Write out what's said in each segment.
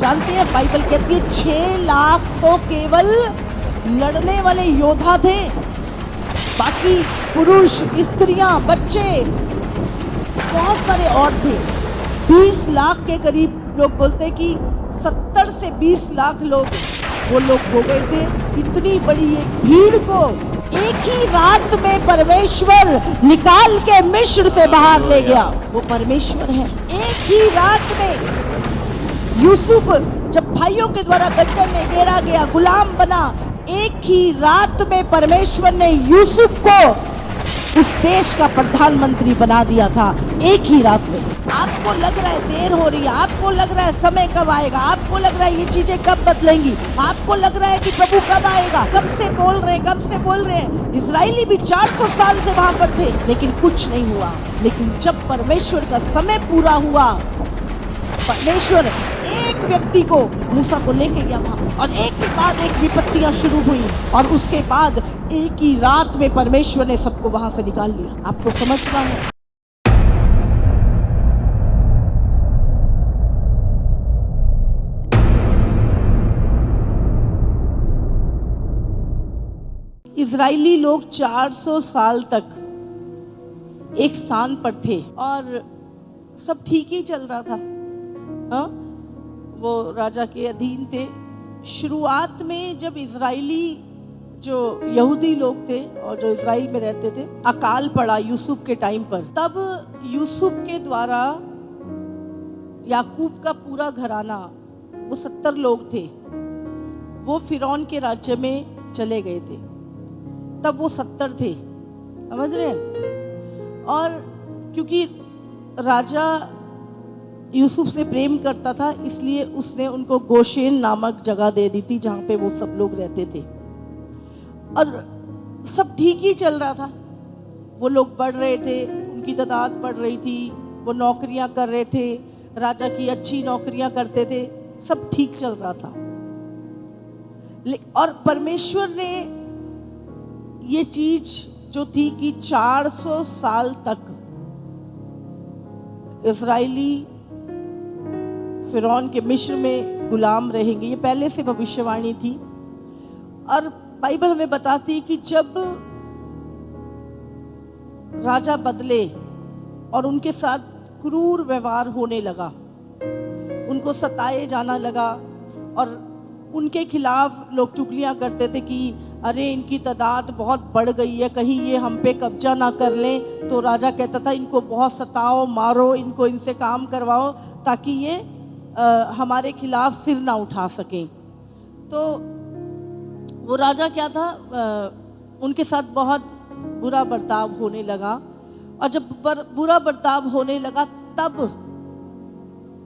जानते हैं बाइबल कहती है 6 लाख तो केवल लड़ने वाले योद्धा थे, बाकी पुरुष, स्त्रियां, बच्चे बहुत सारे और थे। 20 लाख के करीब लोग बोलते कि 70 से 20 लाख लोग वो लोग हो गए थे। इतनी बड़ी एक भीड़ को एक ही रात में परमेश्वर निकाल के मिस्र से बाहर ले गया। वो परमेश्वर है। एक ही रात में यूसुफ जब भाइयों के द्वारा गड्ढे में गिरा गया, गुलाम बना, एक ही रात में परमेश्वर ने यूसुफ को उस देश का प्रधानमंत्री बना दिया था। एक ही रात में। आपको लग रहा है देर हो रही है, आपको लग रहा है समय कब आएगा, आपको लग रहा है ये चीजें कब बदलेंगी, आपको लग रहा है कि प्रभु कब आएगा, कब से बोल रहे हैं। इजरायली भी 400 साल से वहां पर थे, लेकिन कुछ नहीं हुआ। लेकिन जब परमेश्वर का समय पूरा हुआ, परमेश्वर एक व्यक्ति को, मूसा को लेके गया वहां, और एक के बाद एक विपत्तियां शुरू हुई, और उसके बाद एक ही रात में परमेश्वर ने सबको वहां से निकाल लिया। आपको समझना है। इजरायली लोग 400 साल तक एक स्थान पर थे और सब ठीक ही चल रहा था। हाँ? वो राजा के अधीन थे। शुरुआत में जब इजरायली जो यहूदी लोग थे और जो इजराइल में रहते थे, अकाल पड़ा यूसुफ के टाइम पर, तब यूसुफ के द्वारा याकूब का पूरा घराना, वो 70 लोग थे, वो फिरौन के राज्य में चले गए थे। तब वो 70 थे, समझ रहे हैं। और क्योंकि राजा यूसुफ से प्रेम करता था, इसलिए उसने उनको गोशेन नामक जगह दे दी थी, जहाँ पे वो सब लोग रहते थे। और सब ठीक ही चल रहा था। वो लोग बढ़ रहे थे, उनकी तादाद बढ़ रही थी, वो नौकरियां कर रहे थे, राजा की अच्छी नौकरियां करते थे, सब ठीक चल रहा था। और परमेश्वर ने ये चीज जो थी कि 400 साल तक इजरायली फिरौन के मिस्र में गुलाम रहेंगे, ये पहले से भविष्यवाणी थी। और बाइबल हमें बताती है कि जब राजा बदले और उनके साथ क्रूर व्यवहार होने लगा, उनको सताए जाना लगा, और उनके खिलाफ लोग चुगलियां करते थे कि अरे इनकी तादाद बहुत बढ़ गई है, कहीं ये हम पे कब्जा ना कर लें। तो राजा कहता था इनको बहुत सताओ, मारो, इनको इनसे काम करवाओ, ताकि ये हमारे खिलाफ सिर ना उठा सकें। तो वो राजा क्या था, उनके साथ बहुत बुरा बर्ताव होने लगा। और जब बुरा बर्ताव होने लगा, तब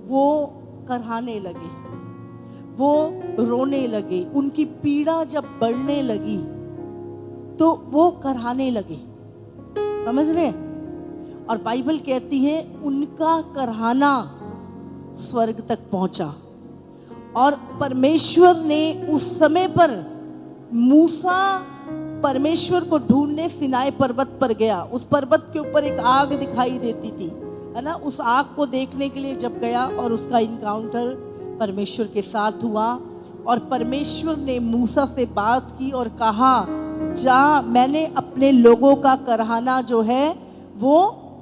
वो कराहने लगे, वो रोने लगे। उनकी पीड़ा जब बढ़ने लगी तो वो कराहने लगे, समझ रहे हैं। और बाइबल कहती है उनका कराहना स्वर्ग तक पहुंचा। और परमेश्वर ने उस समय पर, मूसा परमेश्वर को ढूंढने सिनाई पर्वत पर गया। उस पर्वत के ऊपर एक आग दिखाई देती थी, है ना। उस आग को देखने के लिए जब गया, और उसका इनकाउंटर परमेश्वर के साथ हुआ, और परमेश्वर ने मूसा से बात की और कहा, जा, मैंने अपने लोगों का कराहना जो है वो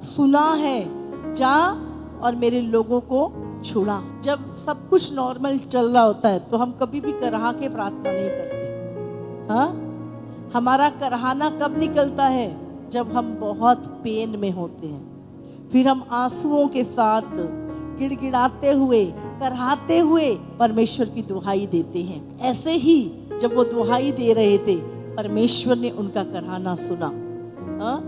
सुना है, जा और मेरे लोगों को छुड़ा। जब सब कुछ नॉर्मल चल रहा होता है तो हम कभी भी कराह के प्रार्थना नहीं करते। हाँ, हमारा कराहना कब निकलता है? जब हम बहुत पेन में होते हैं, फिर हम आंसुओं के साथ गिड़गिड़ाते हुए, कराहते हुए परमेश्वर की दुहाई देते हैं। ऐसे ही जब वो दुहाई दे रहे थे, परमेश्वर ने उनका कराहना सुना। हाँ,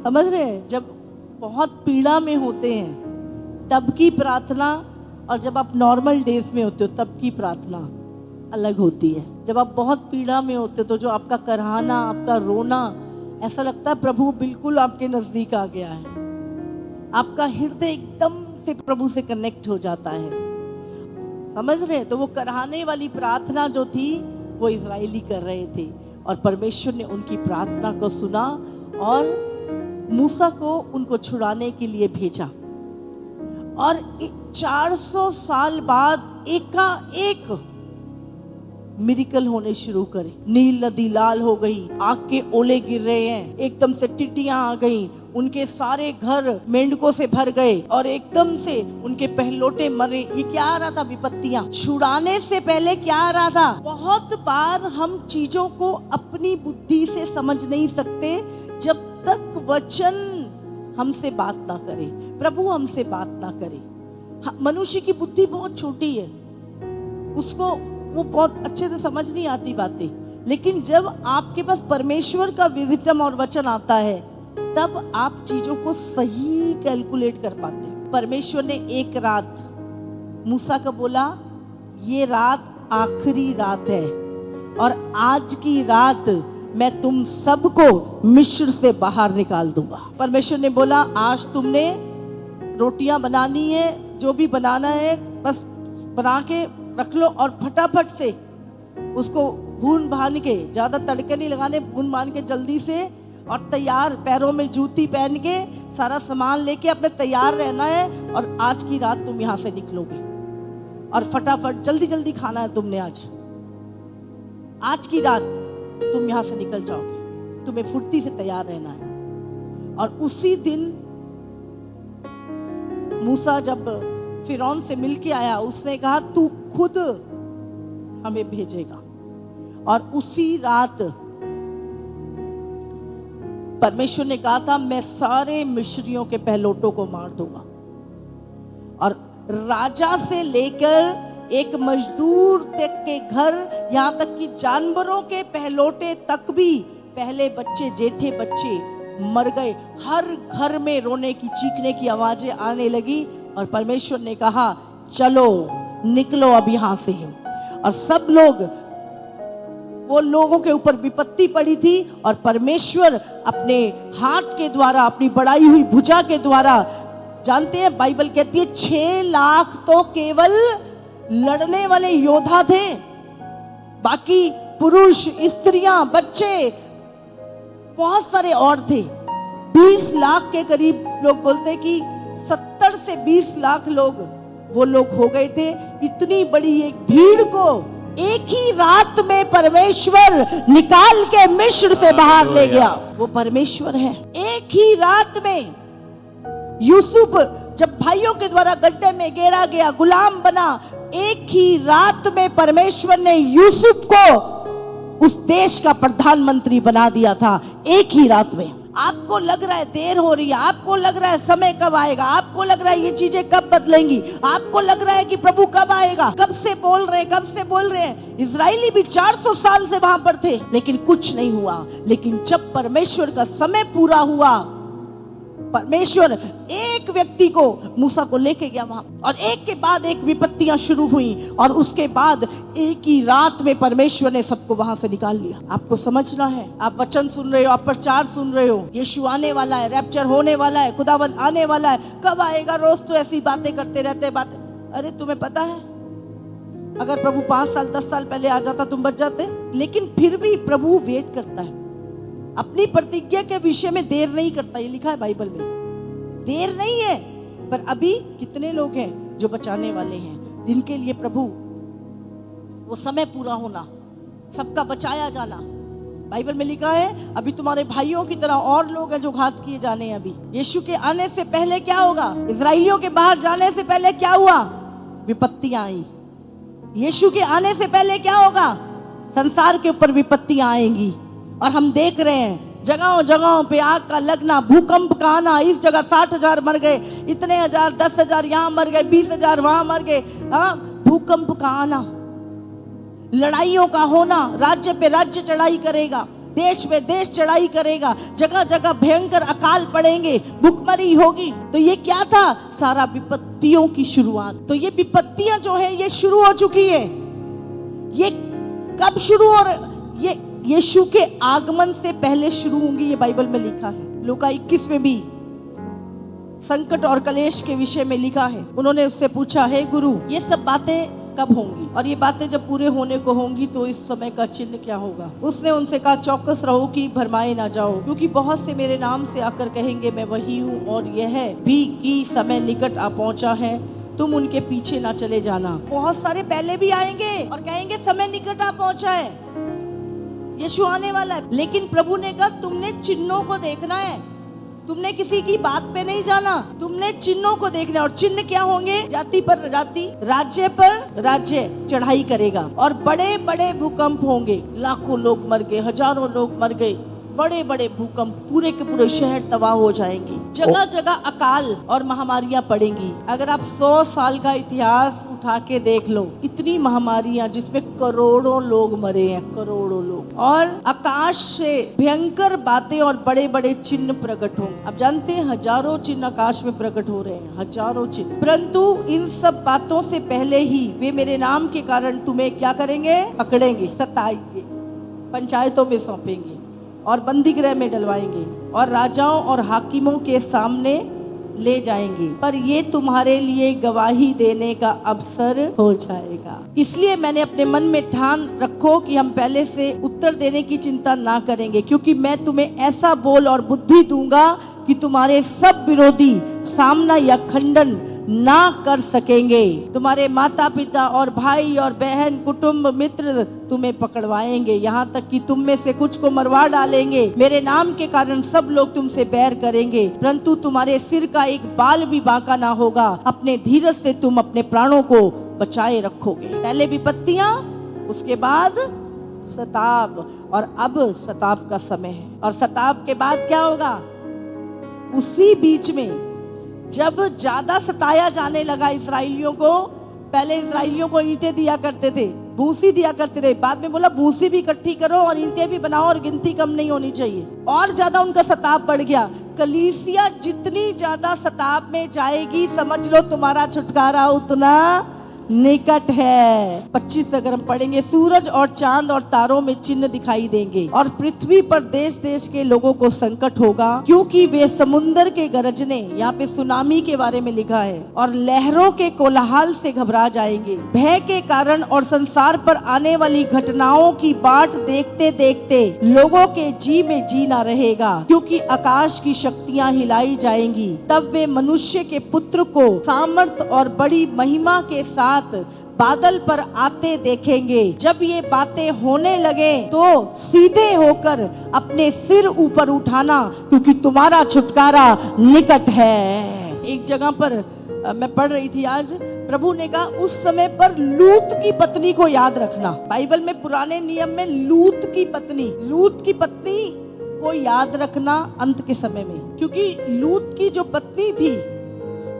समझ रहे हैं। जब बहुत पीड़ा में होते हैं तब की प्रार्थना, और जब आप नॉर्मल डेज में होते हो तब की प्रार्थना अलग होती है। जब आप बहुत पीड़ा में होते हो तो जो आपका कराहना, आपका रोना, ऐसा लगता है प्रभु बिल्कुल आपके नजदीक आ गया है। आपका हृदय एकदम से प्रभु से कनेक्ट हो जाता है, समझ रहे हैं। तो वो कराहने वाली प्रार्थना जो थी वो इजरायली कर रहे थे, और परमेश्वर ने उनकी प्रार्थना को सुना और मूसा को उनको छुड़ाने के लिए भेजा। और 400 साल बाद एकाएक मिरेकल होने शुरू करे। नील नदी लाल हो गई, आग के ओले गिर रहे हैं, एकदम से टिड्डियां आ गई, उनके सारे घर मेंढकों से भर गए और एकदम से उनके पहलोटे मरे। ये क्या आ रहा था? विपत्तियां। छुड़ाने से पहले क्या आ रहा था? बहुत बार हम चीजों को अपनी बुद्धि से समझ नहीं सकते जब तक वचन हमसे बात ना करे, प्रभु हमसे बात ना करे। मनुष्य की बुद्धि बहुत छोटी है, उसको वो बहुत अच्छे से समझ नहीं आती बातें, लेकिन जब आपके पास परमेश्वर का विजडम और वचन आता है तब आप चीजों को सही कैलकुलेट कर पाते हैं। परमेश्वर ने एक रात मूसा को बोला, ये रात आखिरी रात है और आज की रात मैं तुम सबको मिस्र से बाहर निकाल दूंगा। परमेश्वर ने बोला, आज तुमने रोटियां बनानी है, जो भी बनाना है बस बना के रख लो और फटाफट से उसको भून भान के, ज्यादा तड़के नहीं लगाने, भून भान के जल्दी से और तैयार, पैरों में जूती पहन के सारा सामान लेके अपने तैयार रहना है और आज की रात तुम यहाँ से निकलोगे और फटाफट जल्दी जल्दी खाना है तुमने। आज की रात तुम यहाँ से निकल जाओगे, तुम्हें फुर्ती से तैयार रहना है। और उसी दिन मूसा जब फिरौन से मिलके आया, उसने कहा तू खुद हमें भेजेगा। और उसी रात परमेश्वर ने कहा था, मैं सारे मिस्रियों के पहलोटों को मार दूंगा। और राजा से लेकर एक मजदूर तक के घर, यहाँ तक कि जानवरों के पहलोटे तक भी, पहले बच्चे, जेठे बच्चे मर गए। हर घर में रोने की, चीखने की आवाजें आने लगी और परमेश्वर ने कहा, चलो निकलो अब यहाँ से। और सब लोग, वो लोगों के ऊपर विपत्ति पड़ी थी और परमेश्वर अपने हाथ के द्वारा, अपनी बढ़ाई हुई भुजा के द्वारा, जानते हैं बाइबल कहती है 6 लाख तो केवल लड़ने वाले योद्धा थे, बाकी पुरुष, स्त्रियां, बच्चे बहुत सारे और थे। 20 लाख के करीब लोग बोलते कि 70 से 20 लाख लोग वो लोग हो गए थे। इतनी बड़ी एक भीड़ को एक ही रात में परमेश्वर निकाल के मिस्र से बाहर ले गया। वो परमेश्वर है। एक ही रात में यूसुफ जब भाइयों के द्वारा गड्ढे में गिरा गया, गुलाम बना, एक ही रात में परमेश्वर ने यूसुफ को उस देश का प्रधानमंत्री बना दिया था। एक ही रात में। आपको लग रहा है देर हो रही है, आपको लग रहा है समय कब आएगा, आपको लग रहा है ये चीजें कब बदलेंगी, आपको लग रहा है कि प्रभु कब आएगा, कब से बोल रहे हैं। इजरायली भी 400 साल से वहां पर थे लेकिन कुछ नहीं हुआ। लेकिन जब परमेश्वर का समय पूरा हुआ, परमेश्वर एक व्यक्ति को, मूसा को लेके गया वहां, और एक के बाद एक विपत्तियां शुरू हुई और उसके बाद एक ही रात में परमेश्वर ने सबको वहां से निकाल लिया। आपको समझना है, आप वचन सुन रहे हो, आप प्रचार सुन रहे हो, यीशु आने वाला है, रैप्चर होने वाला है, खुदावंद आने वाला है, कब आएगा? रोज तो ऐसी बातें करते रहते हैं बातें। अरे तुम्हें पता है, अगर प्रभु 5 साल 10 साल पहले आ जाता तुम बच जाते। लेकिन फिर भी प्रभु वेट करता है, अपनी प्रतिज्ञा के विषय में देर नहीं करता। ये लिखा है बाइबल में, देर नहीं है। पर अभी कितने लोग हैं जो बचाने वाले हैं, जिनके लिए प्रभु वो समय पूरा होना, सबका बचाया जाना। बाइबल में लिखा है, अभी तुम्हारे भाइयों की तरह और लोग हैं जो घात किए जाने हैं। अभी यीशु के आने से पहले क्या होगा? इजराइलियों के बाहर जाने से पहले क्या हुआ? विपत्तियां आई। यीशु के आने से पहले क्या होगा? संसार के ऊपर विपत्तियां आएंगी। और हम देख रहे हैं जगहों जगहों पे आग का लगना, भूकंप का आना। इस जगह 60,000 मर गए, इतने हजार, 10,000 यहाँ मर गए, 20,000 वहां मर गए। भूकंप का आना, लड़ाइयों का होना, राज्य पे राज्य चढ़ाई करेगा, देश पे देश चढ़ाई करेगा, जगह जगह भयंकर अकाल पड़ेंगे, भूखमरी होगी। तो ये क्या था? सारा विपत्तियों की शुरुआत। तो ये विपत्तियां जो है ये शुरू हो चुकी है। ये कब शुरू? और ये यीशु के आगमन से पहले शुरू होंगी, ये बाइबल में लिखा है। लूका 21 में भी संकट और कलेश के विषय में लिखा है। उन्होंने उससे पूछा, हे गुरु, ये सब बातें कब होंगी? और ये बातें जब पूरे होने को होंगी तो इस समय का चिन्ह क्या होगा? उसने उनसे कहा, चौकस रहो कि भरमाए ना जाओ, क्योंकि बहुत से मेरे नाम से आकर कहेंगे मैं वही हूँ, और यह भी कि समय निकट आ पहुंचा है। तुम उनके पीछे ना चले जाना। बहुत सारे पहले भी आएंगे और कहेंगे समय निकट आ पहुंचा है, यीशु आने वाला है। लेकिन प्रभु ने कहा तुमने चिन्हों को देखना है, तुमने किसी की बात पे नहीं जाना, तुमने चिन्हों को देखना है। और चिन्ह क्या होंगे? जाति पर जाति, राज्य पर राज्य चढ़ाई करेगा और बड़े बड़े भूकंप होंगे। लाखों लोग मर गए, हजारों लोग मर गए, बड़े बड़े भूकंप, पूरे के पूरे शहर तबाह हो जाएंगे। जगह जगह अकाल और महामारियां पड़ेंगी। अगर आप 100 साल का इतिहास उठा के देख लो, इतनी महामारियां जिसमें करोड़ों लोग मरे हैं, करोड़ों लोग। और आकाश से भयंकर बातें और बड़े बड़े चिन्ह प्रकट होंगे। आप जानते हैं हजारों चिन्ह आकाश में प्रकट हो रहे हैं, हजारों चिन्ह। परंतु इन सब बातों से पहले ही वे मेरे नाम के कारण तुम्हें क्या करेंगे? पकड़ेंगे, सताएंगे, पंचायतों में सौंपेंगे और बंदी गृह में डलवाएंगे और राजाओं और हाकिमों के सामने ले जाएंगे। पर ये तुम्हारे लिए गवाही देने का अवसर हो जाएगा। इसलिए मैंने अपने मन में ठान रखो कि हम पहले से उत्तर देने की चिंता ना करेंगे, क्योंकि मैं तुम्हें ऐसा बोल और बुद्धि दूंगा कि तुम्हारे सब विरोधी सामना या खंडन ना कर सकेंगे। तुम्हारे माता पिता और भाई और बहन, कुटुंब, मित्र तुम्हें पकड़वाएंगे, यहाँ तक कि तुम में से कुछ को मरवा डालेंगे। मेरे नाम के कारण सब लोग तुमसे बैर करेंगे, परंतु तुम्हारे सिर का एक बाल भी बांका ना होगा। अपने धीरज से तुम अपने प्राणों को बचाए रखोगे। पहले विपत्तियां, उसके बाद सताव, और अब सताव का समय है। और सताव के बाद क्या होगा? उसी बीच में जब ज्यादा सताया जाने लगा इसराइलियों को, पहले इसराइलियों को ईंटें दिया करते थे, भूसी दिया करते थे, बाद में बोला भूसी भी इकट्ठी करो और ईंटें भी बनाओ और गिनती कम नहीं होनी चाहिए। और ज्यादा उनका सताव बढ़ गया। कलीसिया जितनी ज्यादा सताव में जाएगी, समझ लो तुम्हारा छुटकारा उतना निकट है। 25 अगर हम पढ़ेंगे, सूरज और चांद और तारों में चिन्ह दिखाई देंगे और पृथ्वी पर देश देश के लोगों को संकट होगा, क्योंकि वे समुन्दर के गरजने, यहाँ पे सुनामी के बारे में लिखा है, और लहरों के कोलाहल से घबरा जाएंगे। भय के कारण और संसार पर आने वाली घटनाओं की बाट देखते देखते लोगों के जी में जी ना रहेगा, क्योंकि आकाश की शक्तियां हिलाई जाएंगी। तब वे मनुष्य के पुत्र को सामर्थ और बड़ी महिमा के साथ बादल पर आते देखेंगे। जब ये बातें होने लगे तो सीधे होकर अपने सिर ऊपर उठाना, क्योंकि तुम्हारा छुटकारा निकट है। एक जगह पर मैं पढ़ रही थी आज, प्रभु ने कहा उस समय पर लूत की पत्नी को याद रखना। बाइबल में पुराने नियम में लूत की पत्नी को याद रखना अंत के समय में, क्योंकि लूत की जो पत्नी थी,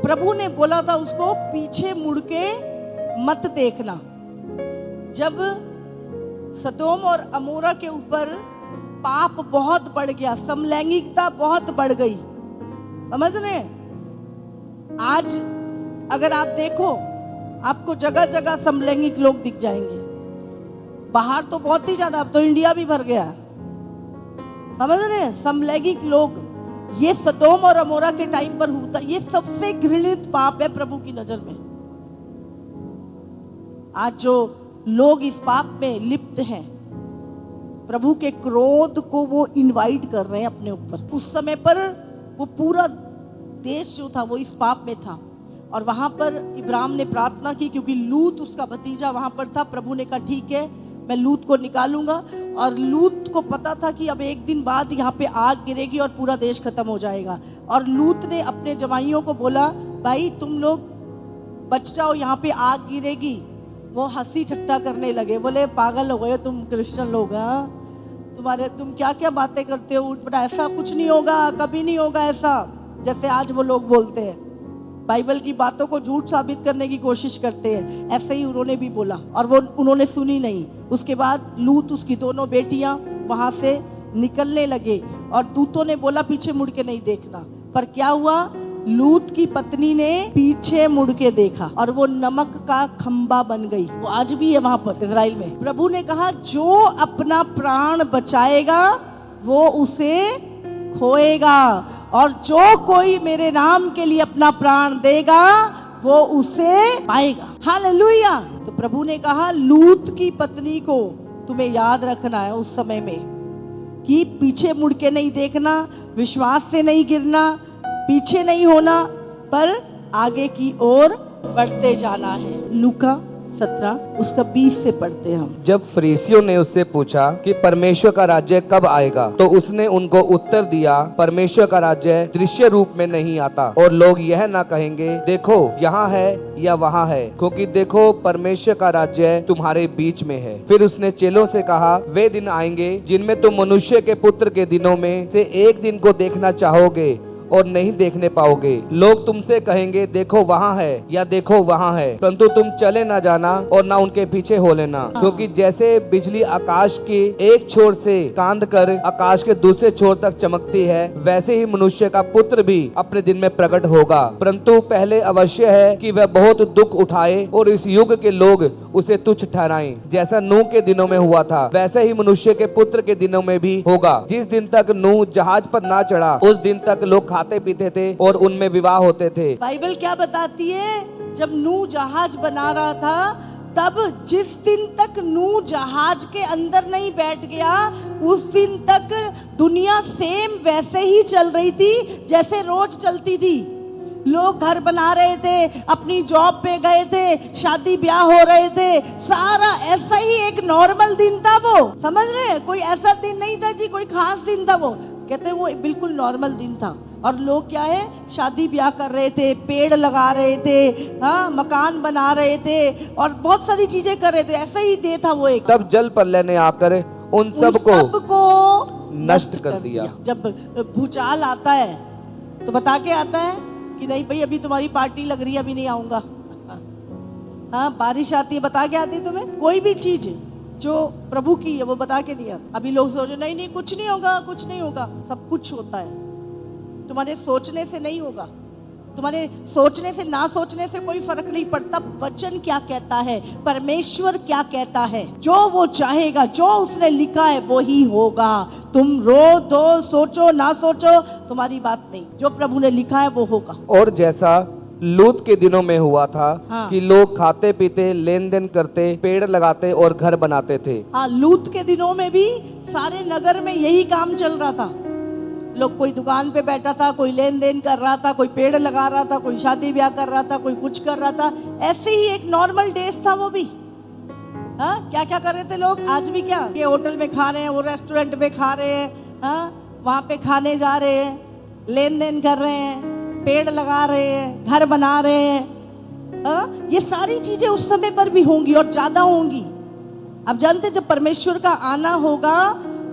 प्रभु ने बोला था उसको पीछे मुड़ के मत देखना। जब सदोम और अमोरा के ऊपर पाप बहुत बढ़ गया, समलैंगिकता बहुत बढ़ गई, समझ रहे? आज अगर आप देखो, आपको जगह जगह समलैंगिक लोग दिख जाएंगे। बाहर तो बहुत ही ज्यादा, अब तो इंडिया भी भर गया, समझ रहे? समलैंगिक लोग, ये सदोम और अमोरा के टाइम पर होता, ये सबसे घृणित पाप है प्रभु की नजर में। आज जो लोग इस पाप में लिप्त हैं, प्रभु के क्रोध को वो इनवाइट कर रहे हैं अपने ऊपर। उस समय पर वो पूरा देश जो था वो इस पाप में था, और वहां पर इब्राहिम ने प्रार्थना की, क्योंकि लूत उसका भतीजा वहां पर था। प्रभु ने कहा ठीक है, मैं लूत को निकालूंगा। और लूत को पता था कि अब एक दिन बाद यहाँ पे आग गिरेगी और पूरा देश खत्म हो जाएगा। और लूत ने अपने जवाइयों को बोला, भाई तुम लोग बच जाओ, यहाँ पे आग गिरेगी। वो हंसी ठट्टा करने लगे, बोले पागल हो गए तुम क्रिश्चियन लोग, तुम क्या क्या बातें करते हो, उठ पड़ा, ऐसा कुछ नहीं होगा, कभी नहीं होगा ऐसा, जैसे आज वो लोग बोलते हैं। बाइबल की बातों को झूठ साबित करने की कोशिश करते हैं, ऐसे ही उन्होंने भी बोला और वो उन्होंने सुनी नहीं। उसके बाद लूत, उसकी दोनों बेटियां वहां से निकलने लगे और दूतों ने बोला पीछे मुड़ के नहीं देखना। पर क्या हुआ? लूत की पत्नी ने पीछे मुड़ के देखा और वो नमक का खंबा बन गई। वो आज भी है वहां पर इजराइल में। प्रभु ने कहा जो अपना प्राण बचाएगा वो उसे खोएगा, और जो कोई मेरे नाम के लिए अपना प्राण देगा वो उसे पाएगा। हालेलुया। तो प्रभु ने कहा लूत की पत्नी को तुम्हें याद रखना है उस समय में, कि पीछे मुड़ के नहीं देखना, विश्वास से नहीं गिरना, पीछे नहीं होना, पर आगे की ओर बढ़ते जाना है। लूका 17 उसका 20 से पढ़ते हैं हम। जब फरीसियों ने उससे पूछा कि परमेश्वर का राज्य कब आएगा, तो उसने उनको उत्तर दिया, परमेश्वर का राज्य दृश्य रूप में नहीं आता, और लोग यह ना कहेंगे देखो यहाँ है या वहाँ है, क्योंकि देखो परमेश्वर का राज्य तुम्हारे बीच में है। फिर उसने चेलों से कहा, वे दिन आएंगे जिनमें तुम मनुष्य के पुत्र के दिनों में से एक दिन को देखना चाहोगे और नहीं देखने पाओगे। लोग तुमसे कहेंगे देखो वहाँ है या देखो वहाँ है, परंतु तुम चले ना जाना और ना उनके पीछे हो लेना, क्योंकि जैसे बिजली आकाश की एक छोर से कांद कर आकाश के दूसरे छोर तक चमकती है, वैसे ही मनुष्य का पुत्र भी अपने दिन में प्रकट होगा। परंतु पहले अवश्य है कि वह बहुत दुख उठाए और इस युग के लोग उसे तुच्छ ठहराएं। जैसा नूह के दिनों में हुआ था, वैसे ही मनुष्य के पुत्र के दिनों में भी होगा। जिस दिन तक नूह जहाज पर ना चढ़ा, उस दिन तक लोग खाते पीते थे और उनमें विवाह होते थे। बाइबल क्या बताती है? जब नूह जहाज बना रहा था, तब जिस दिन तक नूह जहाज के अंदर नहीं बैठ गया, उस दिन तक दुनिया सेम वैसे ही चल रही थी जैसे रोज चलती थी। लोग घर बना रहे थे, अपनी जॉब पे गए थे, शादी ब्याह हो रहे थे, सारा ऐसा ही एक नॉर्मल दिन था वो। समझ रहे हैं? कोई ऐसा दिन नहीं था जी कोई खास दिन था वो। कहते वो बिल्कुल नॉर्मल दिन था। और लोग क्या है, शादी ब्याह कर रहे थे, पेड़ लगा रहे थे, हाँ, मकान बना रहे थे और बहुत सारी चीजें कर रहे थे। ऐसा ही डे था वो एक। तब जल प्रलय ने आकर उन सबको नष्ट कर दिया। जब भूचाल आता है तो बता के आता है कि नहीं भाई अभी तुम्हारी पार्टी लग रही है, अभी नहीं आऊंगा। हाँ, बारिश आती है बता के आती है तुम्हें। कोई भी चीज जो प्रभु की है वो बता के नहीं आता। अभी लोग सोचो नहीं नहीं कुछ नहीं होगा, कुछ नहीं होगा। सब कुछ होता है, तुम्हारे सोचने से नहीं होगा। तुम्हारे सोचने से ना सोचने से कोई फर्क नहीं पड़ता। वचन क्या कहता है, परमेश्वर क्या कहता है, जो वो चाहेगा, जो उसने लिखा है वो ही होगा। तुम रो दो, सोचो ना सोचो, तुम्हारी बात नहीं। जो प्रभु ने लिखा है वो होगा। और जैसा लूत के दिनों में हुआ था, हाँ। कि लोग खाते पीते, लेन देन करते, पेड़ लगाते और घर बनाते थे। हाँ, लूत के दिनों में भी सारे नगर में यही काम चल रहा था। लोग, कोई दुकान पे बैठा था, कोई लेन देन कर रहा था, कोई पेड़ लगा रहा था, कोई शादी ब्याह कर रहा था, कोई कुछ कर रहा था। ऐसे ही एक नॉर्मल डेज था वो भी। हाँ, क्या क्या कर रहे थे लोग? आज भी क्या, ये होटल में खा रहे हैं, वो रेस्टोरेंट में खा रहे हैं, हाँ, वहाँ पे खाने जा रहे हैं, लेन देन कर रहे हैं, पेड़ लगा रहे हैं, घर बना रहे हैं। हाँ, ये सारी चीजें उस समय पर भी होंगी और ज्यादा होंगी। आप जानते जब परमेश्वर का आना होगा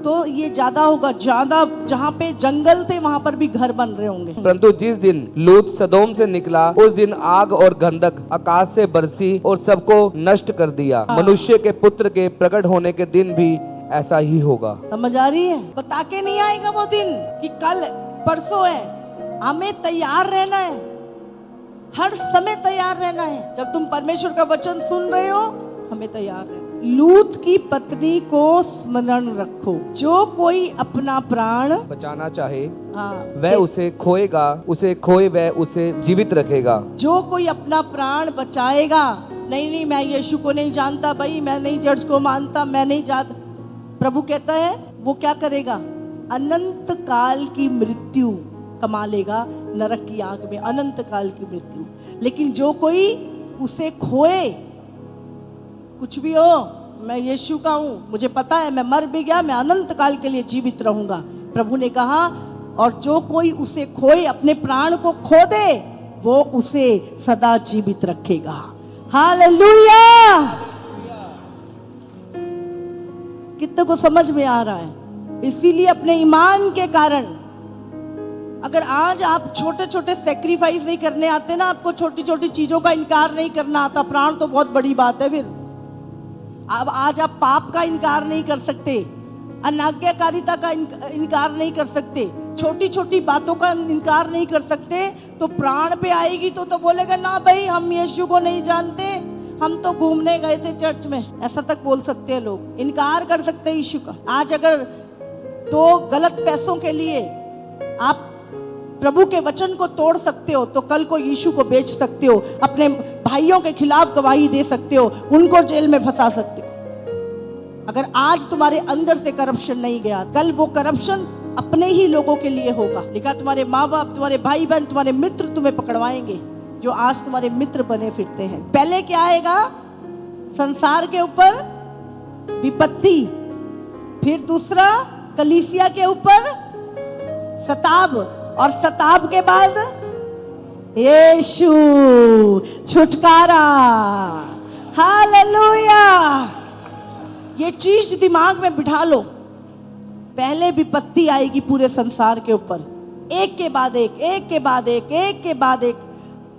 तो ये ज्यादा होगा। ज्यादा जहाँ पे जंगल थे वहां पर भी घर बन रहे होंगे। परंतु जिस दिन लूत सदोम से निकला, उस दिन आग और गंधक आकाश से बरसी और सबको नष्ट कर दिया। मनुष्य के पुत्र के प्रकट होने के दिन भी ऐसा ही होगा। समझ आ रही है? बता के नहीं आएगा वो दिन कि कल परसों है। हमें तैयार रहना है, हर समय तैयार रहना है। जब तुम परमेश्वर का वचन सुन रहे हो, हमें तैयार रहना। लूत की पत्नी को स्मरण रखो। जो कोई अपना प्राण बचाना चाहे, हाँ, वह उसे खोएगा, उसे खोए वह उसे जीवित रखेगा। जो कोई अपना प्राण बचाएगा। नहीं नहीं मैं यीशु को नहीं जानता भाई, मैं नहीं चर्च को मानता, मैं नहीं जानता। प्रभु कहता है वो क्या करेगा? अनंत काल की मृत्यु कमा लेगा नरक की आग में, अनंत काल की मृत्यु। लेकिन जो कोई उसे खोए, कुछ भी हो, मैं यीशु का हूं, मुझे पता है मैं मर भी गया, मैं अनंत काल के लिए जीवित रहूंगा। प्रभु ने कहा, और जो कोई उसे खोए, अपने प्राण को खो दे, वो उसे सदा जीवित रखेगा। हालेलुया! कितने को समझ में आ रहा है? इसीलिए अपने ईमान के कारण, अगर आज आप छोटे छोटे सेक्रीफाइस नहीं करने आते ना, आपको छोटी छोटी चीजों का इनकार नहीं करना आता, प्राण तो बहुत बड़ी बात है। फिर अब आज आप पाप का इनकार नहीं कर सकते, अनाज्ञाकारिता का इनकार नहीं कर सकते, छोटी छोटी बातों का इनकार नहीं कर सकते, तो प्राण पे आएगी तो बोलेगा ना भाई हम यीशु को नहीं जानते, हम तो घूमने गए थे चर्च में। ऐसा तक बोल सकते हैं लोग, इनकार कर सकते हैं यीशु का। आज अगर 2 गलत पैसों के लिए आप प्रभु के वचन को तोड़ सकते हो, तो कल को यीशु को बेच सकते हो, अपने भाइयों के खिलाफ गवाही दे सकते हो, उनको जेल में फंसा सकते हो। अगर आज तुम्हारे अंदर से करप्शन नहीं गया, कल वो करप्शन अपने ही लोगों के लिए होगा। लिखा तुम्हारे माँ बाप, तुम्हारे भाई बहन, तुम्हारे मित्र तुम्हें पकड़वाएंगे, जो आज तुम्हारे मित्र बने फिरते हैं। पहले क्या आएगा? संसार के ऊपर विपत्ति, फिर दूसरा कलीसिया के ऊपर सताव, और सताव के बाद यीशु छुटकारा। हालेलुया। ये चीज दिमाग में बिठा लो। पहले विपत्ति आएगी पूरे संसार के ऊपर, एक के बाद एक, एक के बाद एक, एक के बाद एक।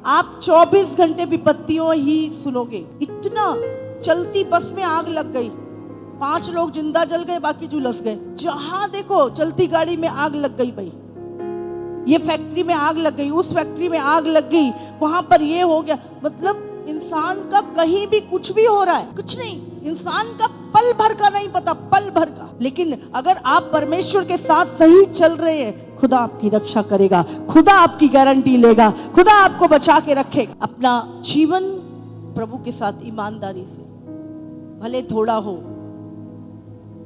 आप 24 घंटे विपत्तियों ही सुनोगे। इतना, चलती बस में आग लग गई, 5 लोग जिंदा जल गए, बाकी झुलस गए। जहां देखो चलती गाड़ी में आग लग गई भाई, ये फैक्ट्री में आग लग गई, उस फैक्ट्री में आग लग गई, वहां पर ये हो गया। मतलब इंसान का कहीं भी कुछ भी हो रहा है, कुछ नहीं, इंसान का पल भर का नहीं पता, पल भर का। लेकिन अगर आप परमेश्वर के साथ सही चल रहे हैं, खुदा आपकी रक्षा करेगा, खुदा आपकी गारंटी लेगा, खुदा आपको बचा के रखेगा। अपना जीवन प्रभु के साथ ईमानदारी से, भले थोड़ा हो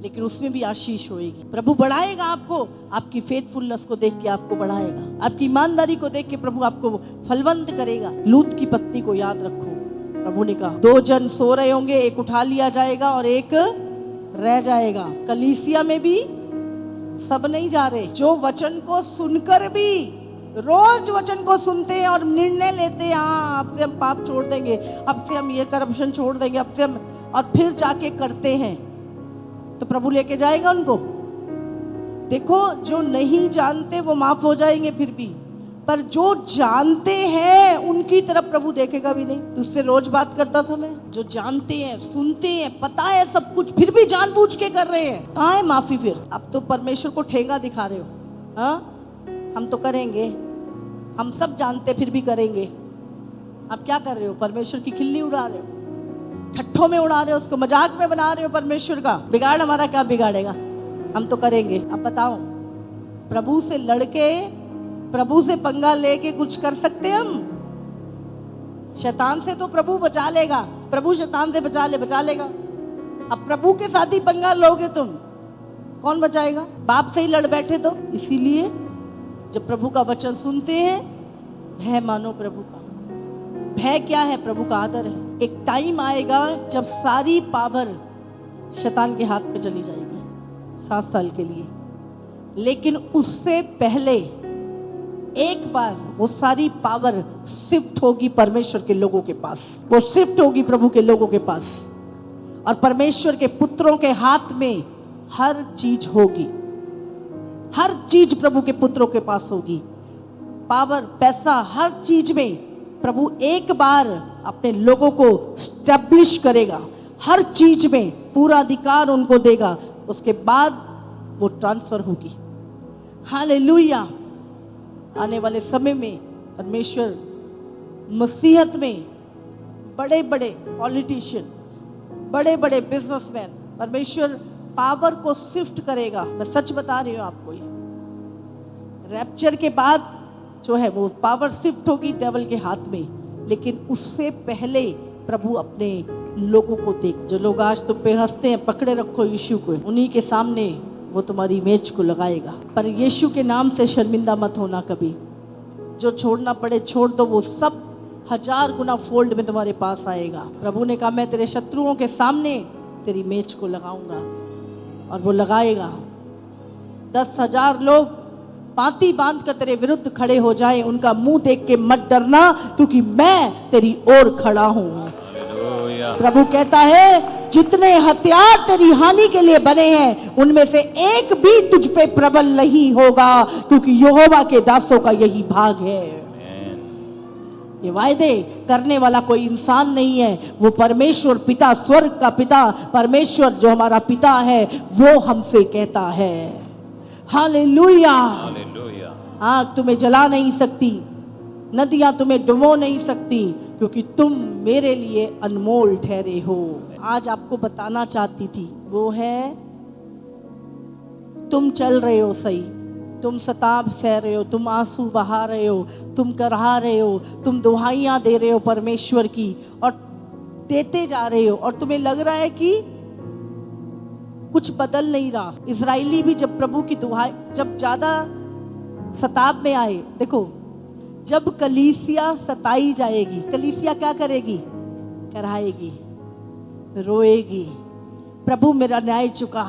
लेकिन उसमें भी आशीष होएगी। प्रभु बढ़ाएगा आपको, आपकी फेथफुलनेस को देख के आपको बढ़ाएगा, आपकी ईमानदारी को देख के प्रभु आपको फलवंत करेगा। लूत की पत्नी को याद रखो, प्रभु ने कहा 2 जन सो रहे होंगे, एक उठा लिया जाएगा और एक रह जाएगा। कलीसिया में भी सब नहीं जा रहे, जो वचन को सुनकर भी रोज वचन को सुनते हैं और निर्णय लेते हैं, हाँ अब से हम पाप छोड़ देंगे, अब से हम ये करप्शन छोड़ देंगे, अब से हम, और फिर जाके करते हैं, तो प्रभु लेके जाएगा उनको। देखो, जो नहीं जानते वो माफ हो जाएंगे फिर भी, पर जो जानते हैं उनकी तरफ प्रभु देखेगा भी नहीं। तुझसे रोज बात करता था मैं, जो जानते हैं, सुनते हैं, पता है सब कुछ, फिर भी जानबूझ के कर रहे हैं, कहाँ है माफी फिर? अब तो परमेश्वर को ठेंगा दिखा रहे हो। हाँ, हम तो करेंगे, हम सब जानते फिर भी करेंगे। आप क्या कर रहे हो? परमेश्वर की खिल्ली उड़ा रहे हो, ठट्ठों में उड़ा रहे हो, उसको मजाक में बना रहे हो परमेश्वर का। बिगाड़ हमारा क्या बिगाड़ेगा? हम तो करेंगे। अब बताओ, प्रभु से लड़के, प्रभु से पंगा लेके कुछ कर सकते हम? शैतान से तो प्रभु बचा लेगा, प्रभु शैतान से बचा लेगा। अब प्रभु के साथ ही पंगा लोगे तुम, कौन बचाएगा? बाप से ही लड़ बैठे तो। इसीलिए जब प्रभु का वचन सुनते हैं, भय मानो प्रभु का। भय क्या है? प्रभु का आदर है। एक टाइम आएगा जब सारी पावर शैतान के हाथ में चली जाएगी 7 साल के लिए, लेकिन उससे पहले एक बार वो सारी पावर शिफ्ट होगी परमेश्वर के लोगों के पास, वो शिफ्ट होगी प्रभु के लोगों के पास, और परमेश्वर के पुत्रों के हाथ में हर चीज होगी, हर चीज प्रभु के पुत्रों के पास होगी। पावर, पैसा, हर चीज में प्रभु एक बार अपने लोगों को स्टैब्लिश करेगा, हर चीज में पूरा अधिकार उनको देगा, उसके बाद वो ट्रांसफर होगी। हालेलुया। आने वाले समय में परमेश्वर मसीहत में बड़े बड़े पॉलिटिशियन, बड़े बड़े बिजनेसमैन, परमेश्वर पावर को शिफ्ट करेगा। मैं सच बता रही हूँ आपको, ये रैप्चर के बाद जो है वो पावर शिफ्ट होगी डेविल के हाथ में, लेकिन उससे पहले प्रभु अपने लोगों को देख। जो लोग आज तुम पे हंसते हैं, पकड़े रखो यीशु को, उन्हीं के सामने वो तुम्हारी इमेज को लगाएगा। पर यीशु के नाम से शर्मिंदा मत होना कभी। जो छोड़ना पड़े छोड़ दो, वो सब 1000 गुना फोल्ड में तुम्हारे पास आएगा। प्रभु ने कहा मैं तेरे शत्रुओं के सामने तेरी इमेज को लगाऊंगा, और वो लगाएगा। 10,000 लोग पांति बांध कर तेरे विरुद्ध खड़े हो जाए, उनका मुंह देख के मत डरना, क्योंकि मैं तेरी ओर खड़ा हूं। प्रभु कहता है जितने हथियार तेरी हानि के लिए बने हैं, उनमें से एक भी तुझ पे प्रबल नहीं होगा, क्योंकि यहोवा के दासों का यही भाग है। ये वायदे करने वाला कोई इंसान नहीं है, वो परमेश्वर पिता, स्वर्ग का पिता, परमेश्वर जो हमारा पिता है, वो हमसे कहता है। हालेलुया। आग तुम्हें जला नहीं सकती, नदियां तुम्हें डुबो नहीं सकती, क्योंकि तुम मेरे लिए अनमोल ठहरे हो। आज आपको बताना चाहती थी, वो है तुम चल रहे हो सही, तुम सताब सह रहे हो, तुम आंसू बहा रहे हो, तुम करहा रहे हो, तुम दुहाइयां दे रहे हो परमेश्वर की, और देते जा रहे हो, और तुम्हें लग रहा है कि कुछ बदल नहीं रहा। इजराइली भी जब प्रभु की दुहाई, जब ज्यादा सताब में आए, देखो जब कलीसिया सताई जाएगी, कलीसिया क्या करेगी? कराएगी, रोएगी, प्रभु मेरा न्याय चुका,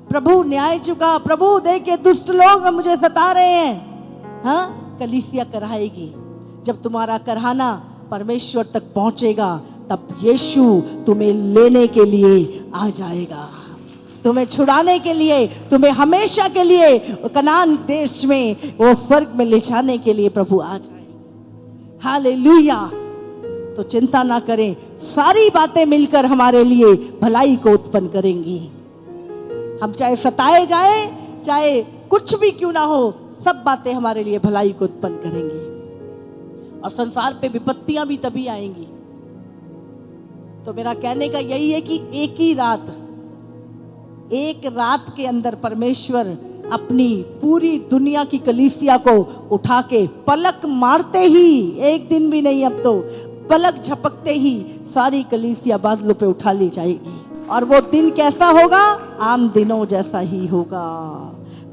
प्रभु न्याय चुका, प्रभु देखिए दुष्ट लोग मुझे सता रहे हैं। हाँ, कलीसिया कराएगी। जब तुम्हारा कराना परमेश्वर तक पहुंचेगा, तब यीशु तुम्हें लेने के लिए आ जाएगा, तुम्हें छुड़ाने के लिए, तुम्हें हमेशा के लिए कनान देश में, वो स्वर्ग में ले जाने के लिए प्रभु आ जाएगा। हालेलुया। तो चिंता ना करें, सारी बातें मिलकर हमारे लिए भलाई को उत्पन्न करेंगी। हम चाहे सताए जाएं, चाहे कुछ भी क्यों ना हो, सब बातें हमारे लिए भलाई को उत्पन्न करेंगी। और संसार पे विपत्तियां भी तभी आएंगी। तो मेरा कहने का यही है कि एक रात के अंदर परमेश्वर अपनी पूरी दुनिया की कलीसिया को उठा के पलक मारते ही, एक दिन भी नहीं, अब तो पलक झपकते ही सारी कलीसिया बादलों पे उठा ली जाएगी। और वो दिन कैसा होगा? आम दिनों जैसा ही होगा।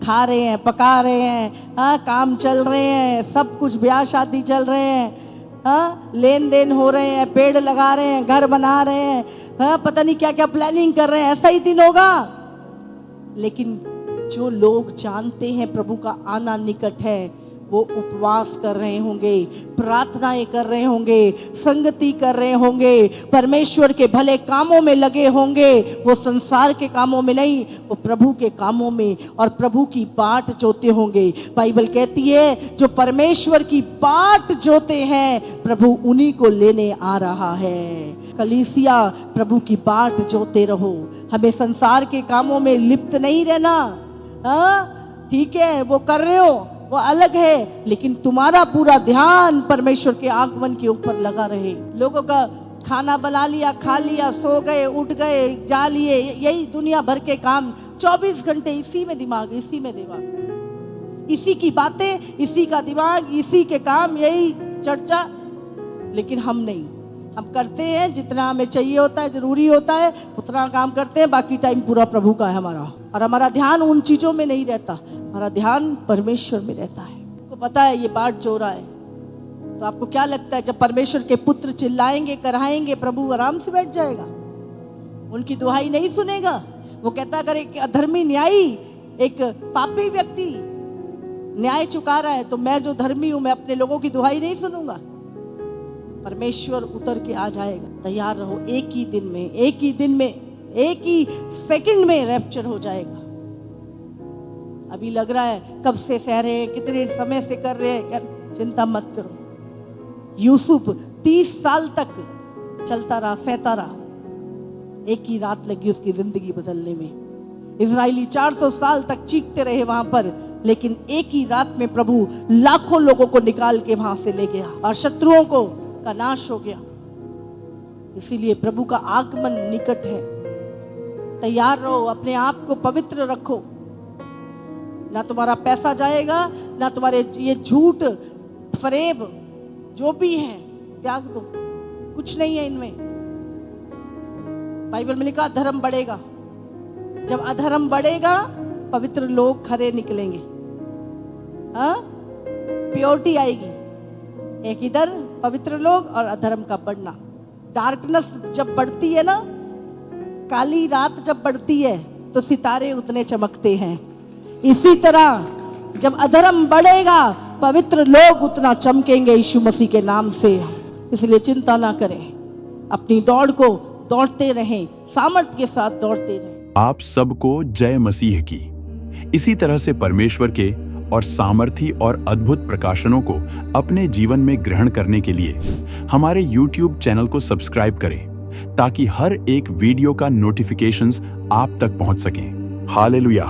खा रहे हैं, पका रहे हैं, हाँ, काम चल रहे हैं, सब कुछ, ब्याह शादी चल रहे हैं, हाँ, लेन देन हो रहे हैं, पेड़ लगा रहे हैं, घर बना रहे हैं, हाँ, पता नहीं क्या क्या प्लानिंग कर रहे हैं, ऐसा ही दिन होगा। लेकिन जो लोग जानते हैं प्रभु का आना निकट है, वो उपवास कर रहे होंगे, प्रार्थनाएं कर रहे होंगे, संगति कर रहे होंगे, परमेश्वर के भले कामों में लगे होंगे। वो संसार के कामों में नहीं, वो प्रभु के कामों में और प्रभु की बाट जोते होंगे। बाइबल कहती है जो परमेश्वर की बाट जोते हैं, प्रभु उन्हीं को लेने आ रहा है। कलीसिया, प्रभु की बाट जोते रहो। हमें संसार के कामों में लिप्त नहीं रहना। हाँ, ठीक है, वो कर रहे हो, वो अलग है, लेकिन तुम्हारा पूरा ध्यान परमेश्वर के आगमन के ऊपर लगा रहे। लोगों का खाना बना लिया, खा लिया, सो गए, उठ गए, जा लिए, यही दुनिया भर के काम, 24 घंटे इसी में दिमाग, इसी में दिमाग, इसी की बातें, इसी का दिमाग, इसी के काम, यही चर्चा। लेकिन हम नहीं, हम करते हैं जितना हमें चाहिए होता है, जरूरी होता है, उतना काम करते हैं, बाकी टाइम पूरा प्रभु का है हमारा। और हमारा ध्यान उन चीजों में नहीं रहता, हमारा ध्यान परमेश्वर में रहता है। आपको पता है ये बाट जो रहा है, तो आपको क्या लगता है जब परमेश्वर के पुत्र चिल्लाएंगे, कराएंगे, प्रभु आराम से बैठ जाएगा? उनकी दुहाई नहीं सुनेगा। वो कहता अगर एक अधर्मी न्यायी, एक पापी व्यक्ति न्याय चुका रहा है, तो मैं जो धर्मी हूं, मैं अपने लोगों की दुहाई नहीं सुनूंगा। परमेश्वर उतर के आ जाएगा। तैयार रहो, एक ही दिन में, एक ही दिन में, एक ही सेकंड में रैप्चर हो जाएगा। अभी लग रहा है कब से सह रहे हैं, कितने समय से कर रहे हैं, चिंता मत करो। यूसुफ 30 साल तक चलता रहा, सहता रहा, एक ही रात लगी उसकी जिंदगी बदलने में। इजराइली 400 साल तक चीखते रहे वहां पर, लेकिन एक ही रात में प्रभु लाखों लोगों को निकाल के वहां से ले गया और शत्रुओं को का नाश हो गया। इसीलिए प्रभु का आगमन निकट है। तैयार रहो, अपने आप को पवित्र रखो। ना तुम्हारा पैसा जाएगा, ना तुम्हारे ये झूठ फरेब जो भी है त्याग दो, कुछ नहीं है इनमें। बाइबल में लिखा धर्म बढ़ेगा। जब अधर्म बढ़ेगा, पवित्र लोग खरे निकलेंगे, हाँ, प्योरिटी आएगी। एक इधर पवित्र लोग और अधर्म का बढ़ना। डार्कनेस जब बढ़ती है ना, काली रात जब बढ़ती है, तो सितारे उतने चमकते हैं। इसी तरह जब अधर्म बढ़ेगा, पवित्र लोग उतना चमकेंगे यीशु मसीह के नाम से। इसलिए चिंता ना करें, अपनी दौड़ को दौड़ते रहें, सामर्थ्य के साथ दौड़ते रहें। आप सबको जय मसीह की। इसी तरह से परमेश्वर के और सामर्थी और अद्भुत प्रकाशनों को अपने जीवन में ग्रहण करने के लिए हमारे YouTube चैनल को सब्सक्राइब करें, ताकि हर एक वीडियो का नोटिफिकेशंस आप तक पहुंच सके। हालेलुया।